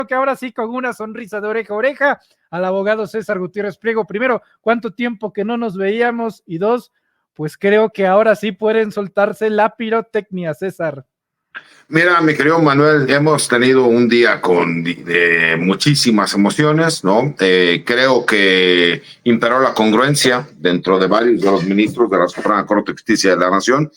que ahora sí, con una sonrisa de oreja a oreja, al abogado César Gutiérrez Priego. Primero, ¿cuánto tiempo que no nos veíamos? Y dos, pues creo que ahora sí pueden soltarse la pirotecnia, César. Mira, mi querido Manuel, hemos tenido un día con muchísimas emociones, ¿no? Creo que imperó la congruencia dentro de varios de los ministros de la Suprema Corte de Justicia de la Nación,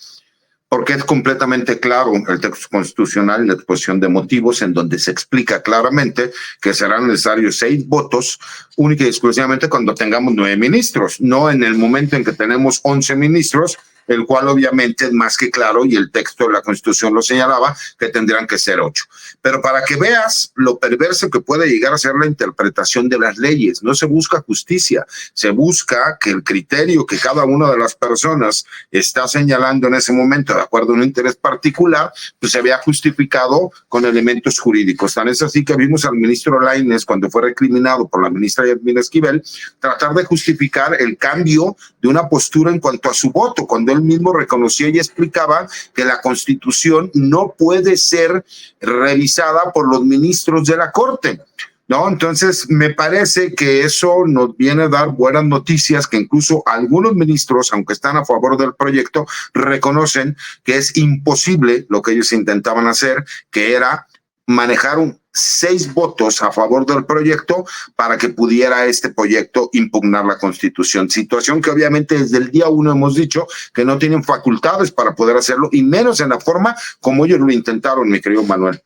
porque es completamente claro el texto constitucional y la exposición de motivos en donde se explica claramente que serán necesarios 6 votos única y exclusivamente cuando tengamos 9 ministros, no en el momento en que tenemos 11 ministros, el cual obviamente es más que claro y el texto de la Constitución lo señalaba que tendrían que ser 8. Pero para que veas lo perverso que puede llegar a ser la interpretación de las leyes, no se busca justicia, se busca que el criterio que cada una de las personas está señalando en ese momento de acuerdo a un interés particular, pues se vea justificado con elementos jurídicos. Tan es así que vimos al ministro Lainez, cuando fue recriminado por la ministra Yasmín Esquivel, tratar de justificar el cambio de una postura en cuanto a su voto, cuando él mismo reconocía y explicaba que la Constitución no puede ser revisada por los ministros de la Corte, ¿no? Entonces, me parece que eso nos viene a dar buenas noticias, que incluso algunos ministros, aunque están a favor del proyecto, reconocen que es imposible lo que ellos intentaban hacer, que era manejar 6 votos a favor del proyecto para que pudiera este proyecto impugnar la Constitución. Situación que obviamente desde el día 1 hemos dicho que no tienen facultades para poder hacerlo, y menos en la forma como ellos lo intentaron, mi querido Manuel.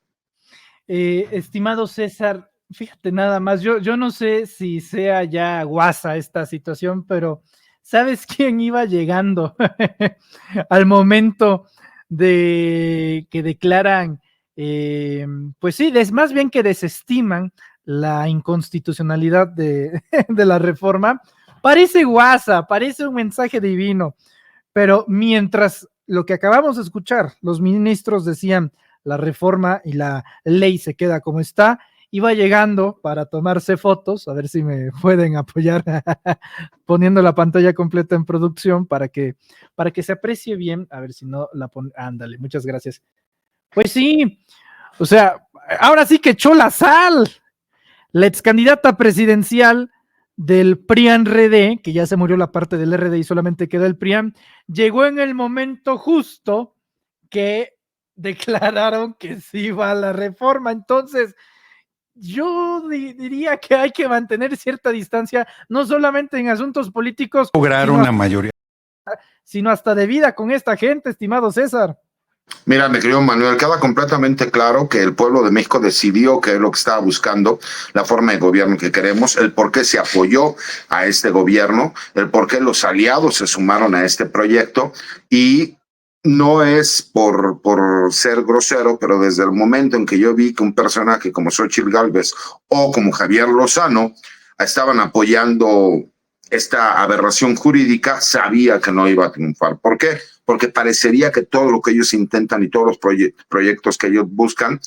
Estimado César, fíjate nada más, yo no sé si sea ya guasa esta situación, pero ¿sabes quién iba llegando al momento de que declaran, pues sí, es más bien que desestiman la inconstitucionalidad de la reforma? Parece guasa, parece un mensaje divino, pero mientras lo que acabamos de escuchar, los ministros decían la reforma y la ley se queda como está, iba llegando para tomarse fotos, a ver si me pueden apoyar poniendo la pantalla completa en producción para que se aprecie bien, a ver si no la pone, ándale, muchas gracias. Pues sí, o sea, ahora sí que echó la sal, la ex candidata presidencial del PRIAN-RD, que ya se murió la parte del RD y solamente quedó el PRIAN, llegó en el momento justo que declararon que sí va a la reforma. Entonces, yo diría que hay que mantener cierta distancia, no solamente en asuntos políticos, lograr una mayoría, sino hasta de vida con esta gente, estimado César. Mira, mi querido Manuel, queda completamente claro que el pueblo de México decidió qué es lo que estaba buscando, la forma de gobierno que queremos, el por qué se apoyó a este gobierno, el por qué los aliados se sumaron a este proyecto, y no es por ser grosero, pero desde el momento en que yo vi que un personaje como Xóchitl Gálvez o como Javier Lozano estaban apoyando esta aberración jurídica, sabía que no iba a triunfar. ¿Por qué? Porque parecería que todo lo que ellos intentan y todos los proyectos que ellos buscan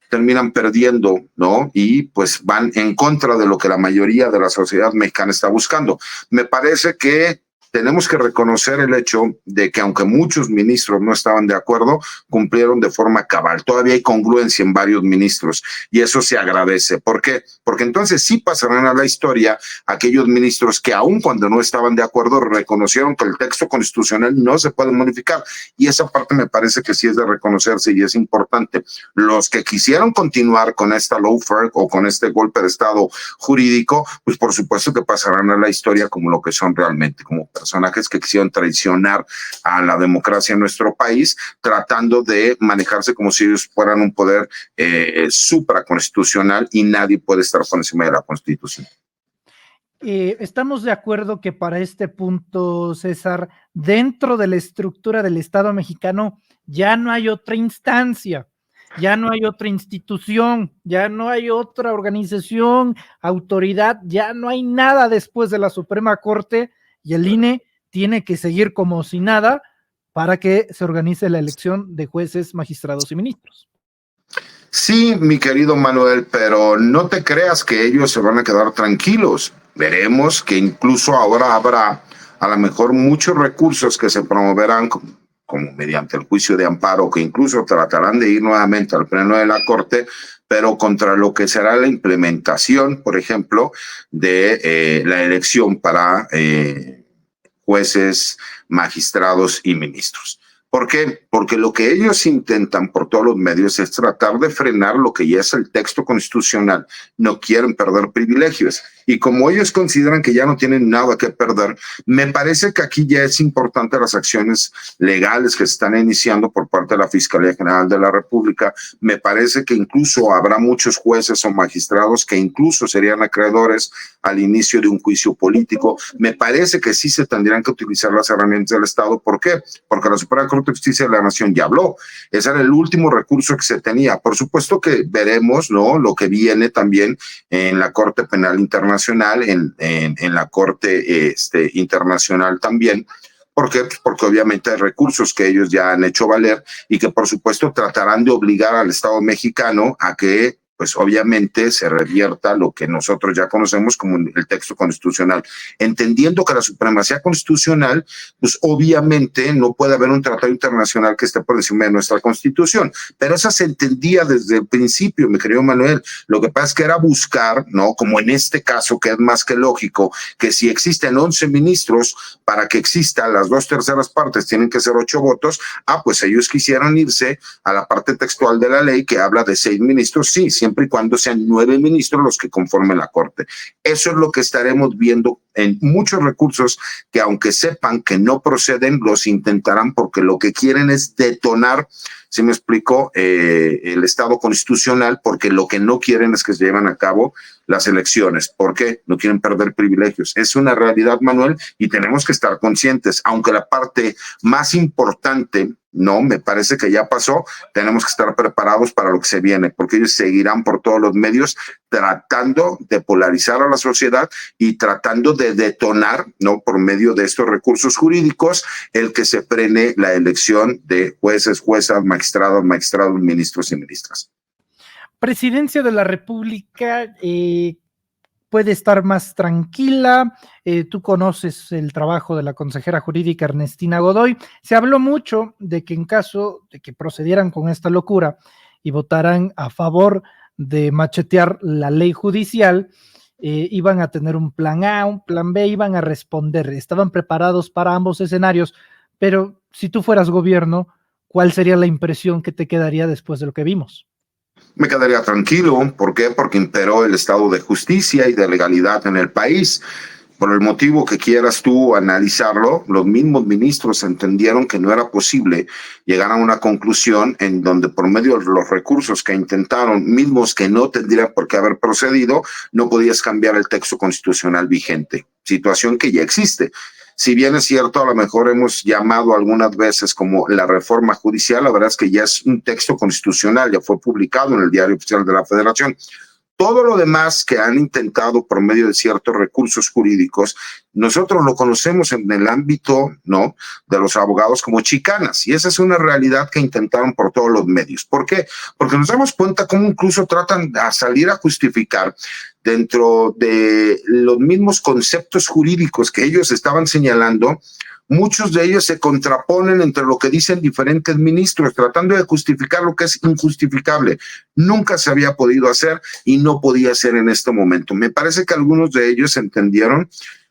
terminan perdiendo, ¿no? Y pues van en contra de lo que la mayoría de la sociedad mexicana está buscando. Me parece que tenemos que reconocer el hecho de que aunque muchos ministros no estaban de acuerdo, cumplieron de forma cabal. Todavía hay congruencia en varios ministros y eso se agradece. ¿Por qué? Porque entonces sí pasarán a la historia aquellos ministros que aun cuando no estaban de acuerdo reconocieron que el texto constitucional no se puede modificar, y esa parte me parece que sí es de reconocerse y es importante. Los que quisieron continuar con esta lawfare o con este golpe de estado jurídico, pues por supuesto que pasarán a la historia como lo que son realmente, como personajes que quisieron traicionar a la democracia en nuestro país, tratando de manejarse como si ellos fueran un poder supraconstitucional, y nadie puede estar por encima de la Constitución. Estamos de acuerdo que para este punto, César, dentro de la estructura del Estado mexicano ya no hay otra instancia, ya no hay otra institución, ya no hay otra organización, autoridad, ya no hay nada después de la Suprema Corte, y el INE tiene que seguir como si nada para que se organice la elección de jueces, magistrados y ministros. Sí, mi querido Manuel, pero no te creas que ellos se van a quedar tranquilos. Veremos que incluso ahora habrá a lo mejor muchos recursos que se promoverán como mediante el juicio de amparo, que incluso tratarán de ir nuevamente al pleno de la Corte pero contra lo que será la implementación, por ejemplo, de la elección para jueces, magistrados y ministros. ¿Por qué? Porque lo que ellos intentan por todos los medios es tratar de frenar lo que ya es el texto constitucional. No quieren perder privilegios. Y como ellos consideran que ya no tienen nada que perder, me parece que aquí ya es importante las acciones legales que se están iniciando por parte de la Fiscalía General de la República. Me parece que incluso habrá muchos jueces o magistrados que incluso serían acreedores al inicio de un juicio político. Me parece que sí se tendrían que utilizar las herramientas del Estado. ¿Por qué? Porque la Suprema Corte de Justicia de la Nación ya habló. Ese era el último recurso que se tenía. Por supuesto que veremos, ¿no?, lo que viene también en la Corte Penal Internacional, en la Corte Internacional también. ¿Por qué? Pues porque obviamente hay recursos que ellos ya han hecho valer y que por supuesto tratarán de obligar al Estado mexicano a que pues obviamente se revierta lo que nosotros ya conocemos como el texto constitucional, entendiendo que la supremacía constitucional, pues obviamente no puede haber un tratado internacional que esté por encima de nuestra Constitución, pero esa se entendía desde el principio, mi querido Manuel. Lo que pasa es que era buscar, ¿no?, como en este caso, que es más que lógico, que si existen 11 ministros, para que existan las 2/3 partes, tienen que ser 8 votos, pues ellos quisieran irse a la parte textual de la ley que habla de 6 ministros, sí, siempre y cuando sean 9 ministros los que conformen la Corte. Eso es lo que estaremos viendo en muchos recursos que, aunque sepan que no proceden, los intentarán porque lo que quieren es detonar, ¿sí me explico?, el Estado constitucional, porque lo que no quieren es que se lleven a cabo las elecciones. ¿Por qué? No quieren perder privilegios. Es una realidad, Manuel, y tenemos que estar conscientes, aunque la parte más importante, no, me parece que ya pasó, tenemos que estar preparados para lo que se viene, porque ellos seguirán por todos los medios tratando de polarizar a la sociedad y tratando de detonar, ¿no?, por medio de estos recursos jurídicos, el que se frene la elección de jueces, juezas, magistrados, ministros y ministras. Presidencia de la República puede estar más tranquila. Tú conoces el trabajo de la consejera jurídica Ernestina Godoy. Se habló mucho de que en caso de que procedieran con esta locura y votaran a favor de machetear la ley judicial, iban a tener un plan A, un plan B, iban a responder. Estaban preparados para ambos escenarios, pero si tú fueras gobierno, ¿cuál sería la impresión que te quedaría después de lo que vimos? Me quedaría tranquilo. ¿Por qué? Porque imperó el estado de justicia y de legalidad en el país. Por el motivo que quieras tú analizarlo, los mismos ministros entendieron que no era posible llegar a una conclusión en donde por medio de los recursos que intentaron, mismos que no tendrían por qué haber procedido, no podías cambiar el texto constitucional vigente, situación que ya existe. Si bien es cierto, a lo mejor hemos llamado algunas veces como la reforma judicial, la verdad es que ya es un texto constitucional, ya fue publicado en el Diario Oficial de la Federación. Todo lo demás que han intentado por medio de ciertos recursos jurídicos, nosotros lo conocemos en el ámbito, ¿no?, de los abogados como chicanas, y esa es una realidad que intentaron por todos los medios. ¿Por qué? Porque nos damos cuenta cómo incluso tratan de salir a justificar dentro de los mismos conceptos jurídicos que ellos estaban señalando. Muchos de ellos se contraponen entre lo que dicen diferentes ministros, tratando de justificar lo que es injustificable. Nunca se había podido hacer y no podía ser en este momento. Me parece que algunos de ellos entendieron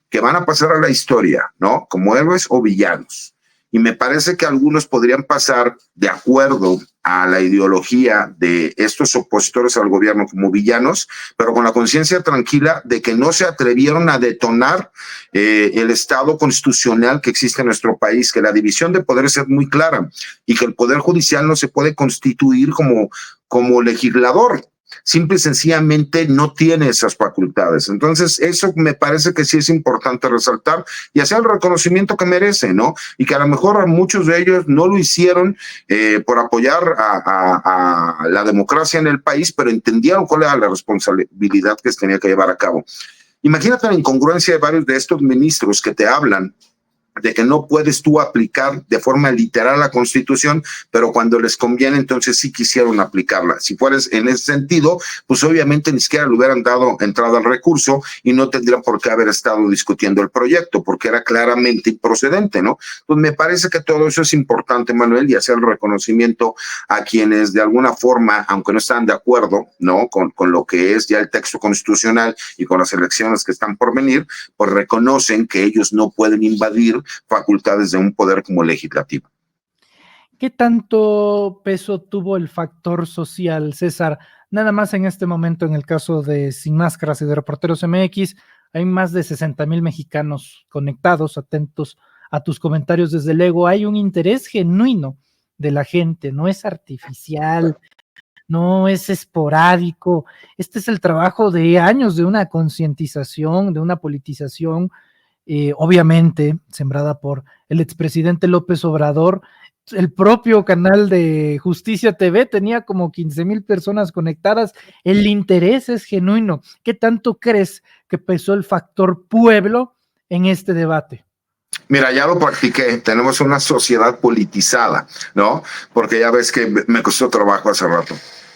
que van a pasar a la historia, ¿no?, como héroes o villanos. Y me parece que algunos podrían pasar de acuerdo a la ideología de estos opositores al gobierno como villanos, pero con la conciencia tranquila de que no se atrevieron a detonar el Estado constitucional que existe en nuestro país, que la división de poderes es muy clara y que el Poder Judicial no se puede constituir como legislador. Simple y sencillamente no tiene esas facultades. Entonces, eso me parece que sí es importante resaltar y hacer el reconocimiento que merece, ¿no? Y que a lo mejor muchos de ellos no lo hicieron por apoyar a la democracia en el país, pero entendieron cuál era la responsabilidad que se tenía que llevar a cabo. Imagínate la incongruencia de varios de estos ministros que te hablan de que no puedes tú aplicar de forma literal la Constitución, pero cuando les conviene, entonces sí quisieron aplicarla. Si fueres en ese sentido, pues obviamente ni siquiera le hubieran dado entrada al recurso y no tendrían por qué haber estado discutiendo el proyecto, porque era claramente improcedente, ¿no? Pues me parece que todo eso es importante, Manuel, y hacer el reconocimiento a quienes de alguna forma, aunque no están de acuerdo, ¿no? Con lo que es ya el texto constitucional y con las elecciones que están por venir, pues reconocen que ellos no pueden invadir facultades de un poder como legislativo. ¿Qué tanto peso tuvo el factor social, César? Nada más en este momento, en el caso de Sin Máscaras y de Reporteros MX, hay más de 60,000 mexicanos conectados, atentos a tus comentarios desde luego. Hay un interés genuino de la gente, no es artificial, no es esporádico. Este es el trabajo de años de una concientización, de una politización, obviamente sembrada por el expresidente López Obrador. El propio canal de Justicia TV tenía como 15,000 personas conectadas. El interés es genuino. ¿Qué tanto crees que pesó el factor pueblo en este debate? Mira, ya lo practiqué, tenemos una sociedad politizada, ¿no? Porque ya ves que me costó trabajo hace rato.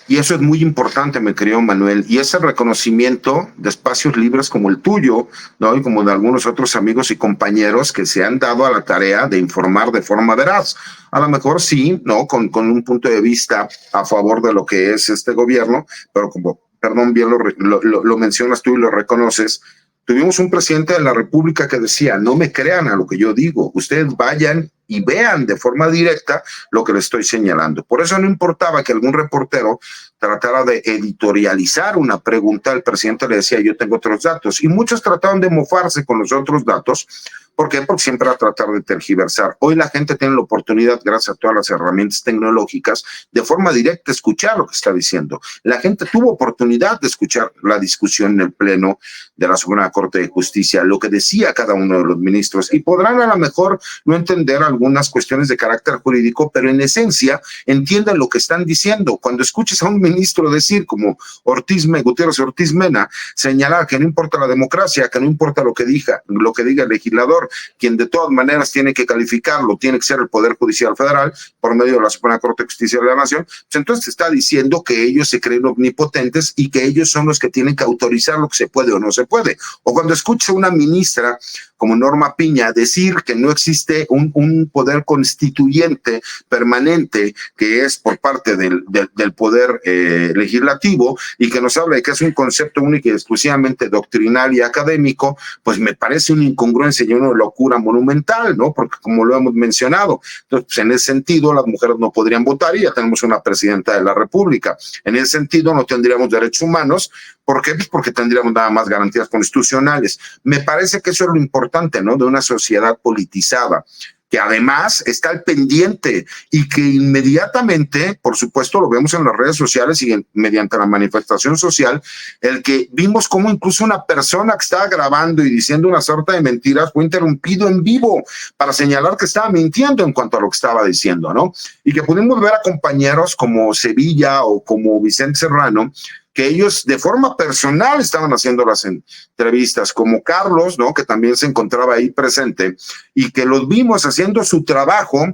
Y eso es muy importante, mi querido Manuel, y ese reconocimiento de espacios libres como el tuyo, ¿no? Y como de algunos otros amigos y compañeros que se han dado a la tarea de informar de forma veraz. A lo mejor sí, ¿no? Con un punto de vista a favor de lo que es este gobierno, pero como, perdón, bien lo mencionas tú y lo reconoces. Tuvimos un presidente de la República que decía, no me crean a lo que yo digo, ustedes vayan y vean de forma directa lo que les estoy señalando. Por eso no importaba que algún reportero tratara de editorializar una pregunta, el presidente le decía, yo tengo otros datos. Y muchos trataron de mofarse con los otros datos. ¿Por qué? Porque siempre va a tratar de tergiversar. Hoy la gente tiene la oportunidad, gracias a todas las herramientas tecnológicas, de forma directa escuchar lo que está diciendo. La gente tuvo oportunidad de escuchar la discusión en el Pleno de la Suprema Corte de Justicia, lo que decía cada uno de los ministros, y podrán a lo mejor no entender algunas cuestiones de carácter jurídico, pero en esencia entiendan lo que están diciendo. Cuando escuches a un ministro decir, como Gutiérrez Ortiz Mena, señalar que no importa la democracia, que no importa lo que diga el legislador, quien de todas maneras tiene que calificarlo, tiene que ser el Poder Judicial Federal por medio de la Suprema Corte de Justicia de la Nación, pues entonces está diciendo que ellos se creen omnipotentes y que ellos son los que tienen que autorizar lo que se puede o no se puede. O cuando escucha una ministra como Norma Piña decir que no existe un poder constituyente permanente que es por parte del poder legislativo y que nos habla de que es un concepto único y exclusivamente doctrinal y académico, pues me parece una incongruencia y una locura monumental, ¿no? Porque como lo hemos mencionado, entonces pues en ese sentido las mujeres no podrían votar y ya tenemos una presidenta de la República. En ese sentido no tendríamos derechos humanos. ¿Por qué? Pues porque tendríamos nada más garantías constitucionales. Me parece que eso es lo importante, ¿no? De una sociedad politizada, que además está al pendiente y que inmediatamente, por supuesto, lo vemos en las redes sociales y mediante la manifestación social, el que vimos cómo incluso una persona que estaba grabando y diciendo una sorta de mentiras fue interrumpido en vivo para señalar que estaba mintiendo en cuanto a lo que estaba diciendo, ¿no? Y que pudimos ver a compañeros como Sevilla o como Vicente Serrano, que ellos de forma personal estaban haciendo las entrevistas, como Carlos, ¿no? Que también se encontraba ahí presente, y que los vimos haciendo su trabajo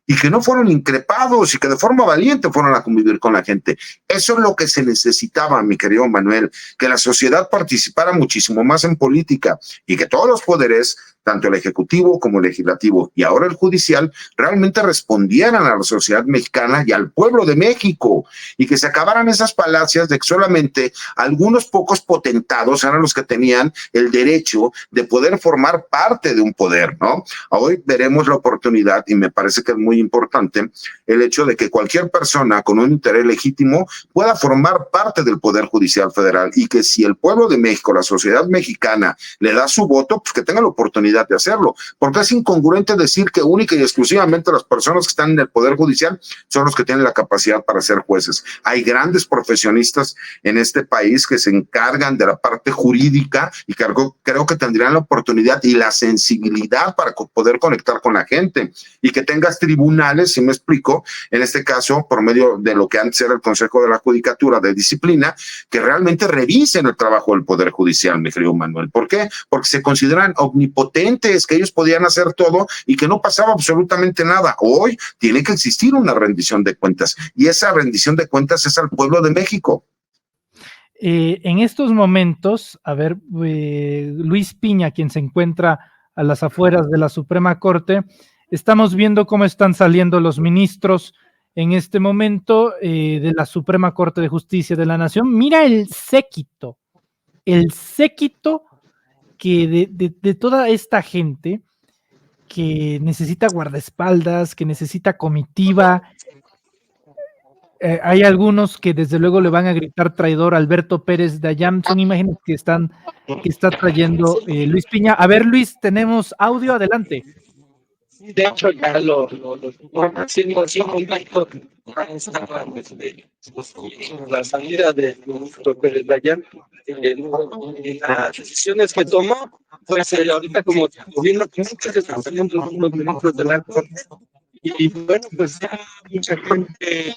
y que no fueron increpados y que de forma valiente fueron a convivir con la gente. Eso es lo que se necesitaba, mi querido Manuel, que la sociedad participara muchísimo más en política y que todos los poderes, tanto el ejecutivo como el legislativo y ahora el judicial, realmente respondieran a la sociedad mexicana y al pueblo de México, y que se acabaran esas falacias de que solamente algunos pocos potentados eran los que tenían el derecho de poder formar parte de un poder, ¿no? Hoy veremos la oportunidad, y me parece que es muy importante, el hecho de que cualquier persona con un interés legítimo pueda formar parte del Poder Judicial Federal, y que si el pueblo de México, la sociedad mexicana, le da su voto, pues que tenga la oportunidad de hacerlo, porque es incongruente decir que única y exclusivamente las personas que están en el Poder Judicial son los que tienen la capacidad para ser jueces. Hay grandes profesionistas en este país que se encargan de la parte jurídica y que creo que tendrían la oportunidad y la sensibilidad para poder conectar con la gente, y que tengas tribunales, si me explico, en este caso por medio de lo que antes era el Consejo de la Judicatura de Disciplina, que realmente revisen el trabajo del Poder Judicial, mi querido Manuel. ¿Por qué? Porque se consideran omnipotentes omnipotentes, que ellos podían hacer todo y que no pasaba absolutamente nada. Hoy tiene que existir una rendición de cuentas y esa rendición de cuentas es al pueblo de México. En estos momentos, a ver, Luis Piña, quien se encuentra a las afueras de la Suprema Corte, estamos viendo cómo están saliendo los ministros en este momento de la Suprema Corte de Justicia de la Nación. Mira el séquito que de toda esta gente que necesita guardaespaldas, que necesita comitiva. Hay algunos que desde luego le van a gritar traidor a Alberto Pérez Dayán. Son imágenes que está trayendo Luis Piña. A ver, Luis, tenemos audio, adelante. De hecho, ya la salida de ministro Pérez Dayán, las decisiones que tomó, pues ahorita como viendo que muchos están saliendo los ministros de la Corte, y bueno, pues ya mucha gente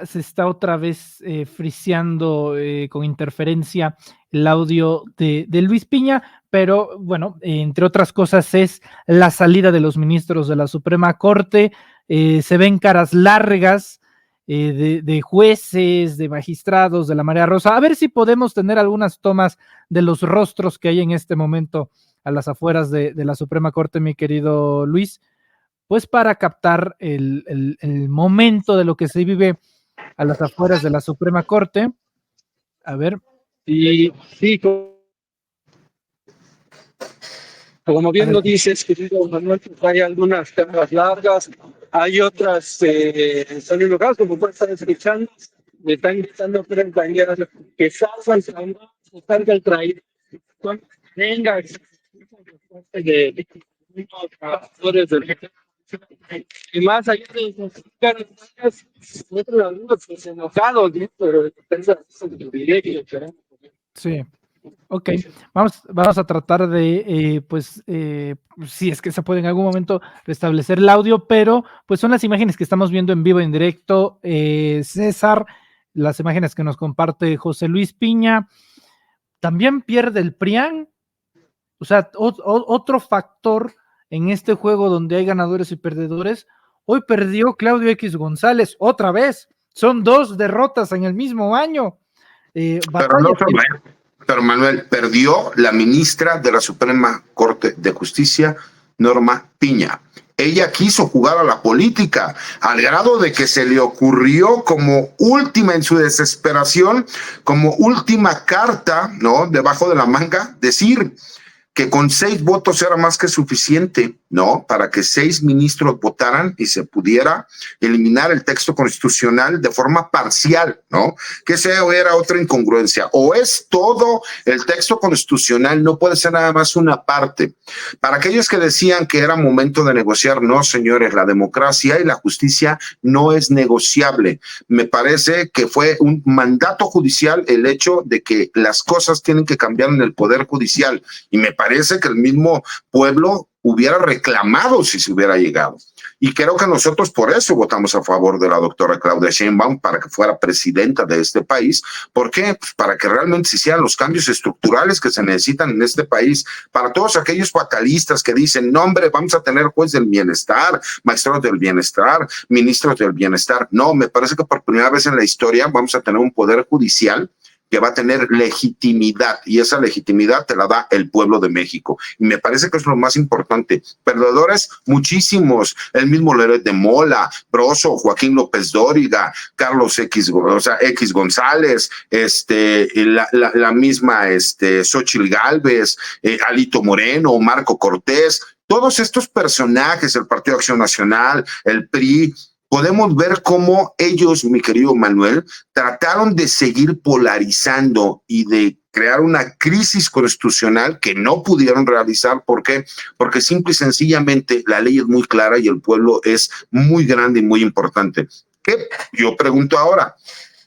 se está otra vez friseando con interferencia el audio de Luis Piña, pero bueno, entre otras cosas es la salida de los ministros de la Suprema Corte. Se ven caras largas de jueces, de magistrados, de la Marea Rosa. A ver si podemos tener algunas tomas de los rostros que hay en este momento a las afueras de la Suprema Corte, mi querido Luis, pues para captar el momento de lo que se vive a las afueras de la Suprema Corte. A ver. Y sí, como bien lo dices, querido Manuel, hay algunas caras largas, hay otras están enojadas, como pueden estar escuchando, me están gritando que salgan, se salga el traidor, venga, de actores del y más allá de los enojados, pero sí. Ok, vamos a tratar de, si es que se puede en algún momento restablecer el audio, pero pues son las imágenes que estamos viendo en vivo, en directo, César, las imágenes que nos comparte José Luis Piña. También pierde el PRIAN, o sea, otro factor en este juego donde hay ganadores y perdedores. Hoy perdió Claudio X González, otra vez, son 2 derrotas en el mismo año. Pero Manuel, perdió la ministra de la Suprema Corte de Justicia, Norma Piña. Ella quiso jugar a la política al grado de que se le ocurrió como última en su desesperación, como última carta, ¿no? Debajo de la manga, decir que con 6 votos era más que suficiente, ¿no? Para que 6 ministros votaran y se pudiera eliminar el texto constitucional de forma parcial, ¿no? Que esa era otra incongruencia. O es todo el texto constitucional, no puede ser nada más una parte. Para aquellos que decían que era momento de negociar, no, señores, la democracia y la justicia no es negociable. Me parece que fue un mandato judicial el hecho de que las cosas tienen que cambiar en el Poder Judicial y me parece que el mismo pueblo hubiera reclamado si se hubiera llegado. Y creo que nosotros por eso votamos a favor de la doctora Claudia Sheinbaum para que fuera presidenta de este país. ¿Por qué? Pues para que realmente se hicieran los cambios estructurales que se necesitan en este país. Para todos aquellos fatalistas que dicen, no hombre, vamos a tener juez del bienestar, maestros del bienestar, ministros del bienestar. No, me parece que por primera vez en la historia vamos a tener un poder judicial que va a tener legitimidad y esa legitimidad te la da el pueblo de México. Y me parece que es lo más importante. Perdedores, muchísimos. El mismo Loret de Mola, Broso, Joaquín López Dóriga, Carlos X González, la misma Xóchitl Gálvez, Alito Moreno, Marco Cortés. Todos estos personajes, el Partido de Acción Nacional, el PRI, podemos ver cómo ellos, mi querido Manuel, trataron de seguir polarizando y de crear una crisis constitucional que no pudieron realizar. ¿Por qué? Porque simple y sencillamente la ley es muy clara y el pueblo es muy grande y muy importante. Yo pregunto ahora,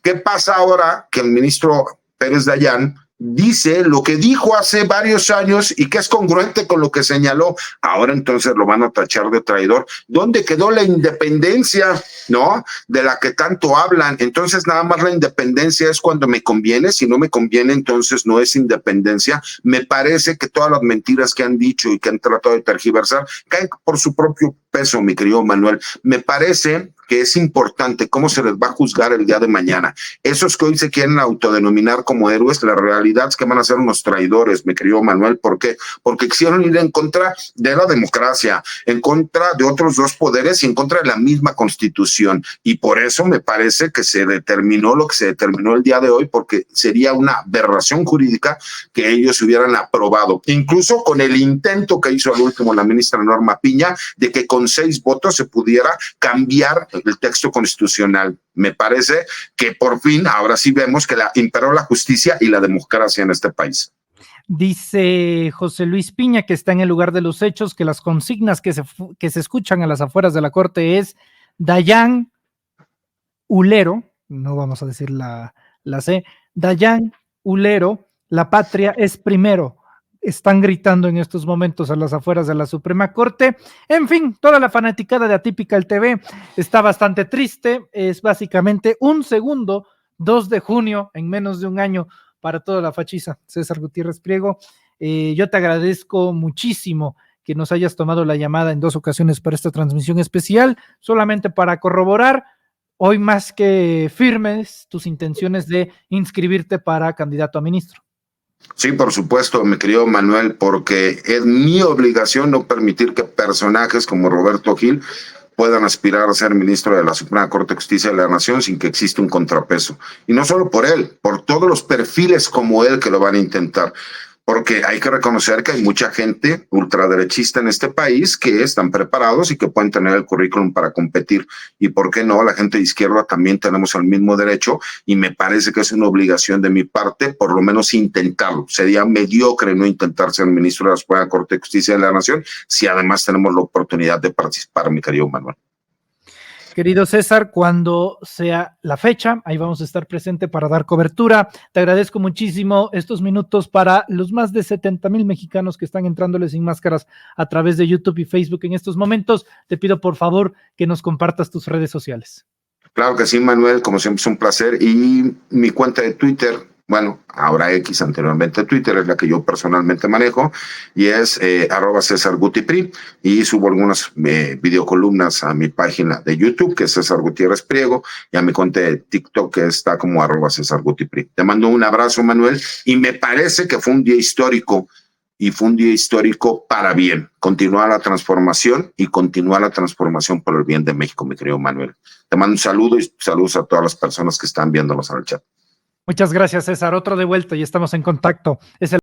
¿qué pasa ahora que el ministro Pérez Dayán dice lo que dijo hace varios años y que es congruente con lo que señaló. Ahora entonces lo van a tachar de traidor. ¿Dónde quedó la independencia, no? De la que tanto hablan. Entonces nada más la independencia es cuando me conviene. Si no me conviene, entonces no es independencia. Me parece que todas las mentiras que han dicho y que han tratado de tergiversar caen por su propio peso, mi querido Manuel. Me parece que es importante cómo se les va a juzgar el día de mañana. Esos que hoy se quieren autodenominar como héroes, la realidad es que van a ser unos traidores, mi querido Manuel. ¿Por qué? Porque quisieron ir en contra de la democracia, en contra de otros dos poderes y en contra de la misma Constitución. Y por eso me parece que se determinó lo que se determinó el día de hoy, porque sería una aberración jurídica que ellos hubieran aprobado, incluso con el intento que hizo al último la ministra Norma Piña de que con 6 votos se pudiera cambiar el texto constitucional. Me parece que por fin, ahora sí vemos que imperó la justicia y la democracia en este país. Dice José Luis Piña, que está en el lugar de los hechos, que las consignas que se escuchan a las afueras de la corte es Dayan Ulero, no vamos a decir la C, Dayan Ulero, la patria es primero. Están gritando en estos momentos a las afueras de la Suprema Corte. En fin, toda la fanaticada de Atypical TV está bastante triste. Es básicamente un segundo, 2 de junio, en menos de un año, para toda la fachiza. César Gutiérrez Priego, yo te agradezco muchísimo que nos hayas tomado la llamada en 2 ocasiones para esta transmisión especial, solamente para corroborar hoy más que firmes tus intenciones de inscribirte para candidato a ministro. Sí, por supuesto, mi querido Manuel, porque es mi obligación no permitir que personajes como Roberto Gil puedan aspirar a ser ministro de la Suprema Corte de Justicia de la Nación sin que exista un contrapeso. Y no solo por él, por todos los perfiles como él que lo van a intentar. Porque hay que reconocer que hay mucha gente ultraderechista en este país que están preparados y que pueden tener el currículum para competir. Y por qué no, la gente de izquierda también tenemos el mismo derecho y me parece que es una obligación de mi parte por lo menos intentarlo. Sería mediocre no intentar ser ministro de la Suprema Corte de Justicia de la Nación si además tenemos la oportunidad de participar, mi querido Manuel. Querido César, cuando sea la fecha, ahí vamos a estar presente para dar cobertura. Te agradezco muchísimo estos minutos para los más de 70,000 mexicanos que están entrándoles sin máscaras a través de YouTube y Facebook en estos momentos. Te pido por favor que nos compartas tus redes sociales. Claro que sí, Manuel, como siempre es un placer. Y mi cuenta de Twitter, bueno, ahora X, anteriormente Twitter, es la que yo personalmente manejo y es @CésarGutiPri, y subo algunas videocolumnas a mi página de YouTube, que es César Gutiérrez Priego, y a mi cuenta de TikTok, que está como @CésarGutiPri. Te mando un abrazo, Manuel, y me parece que fue un día histórico, y fue un día histórico para bien. Continúa la transformación y continúa la transformación por el bien de México, mi querido Manuel. Te mando un saludo y saludos a todas las personas que están viéndonos en el chat. Muchas gracias, César. Otro de vuelta y estamos en contacto. Es el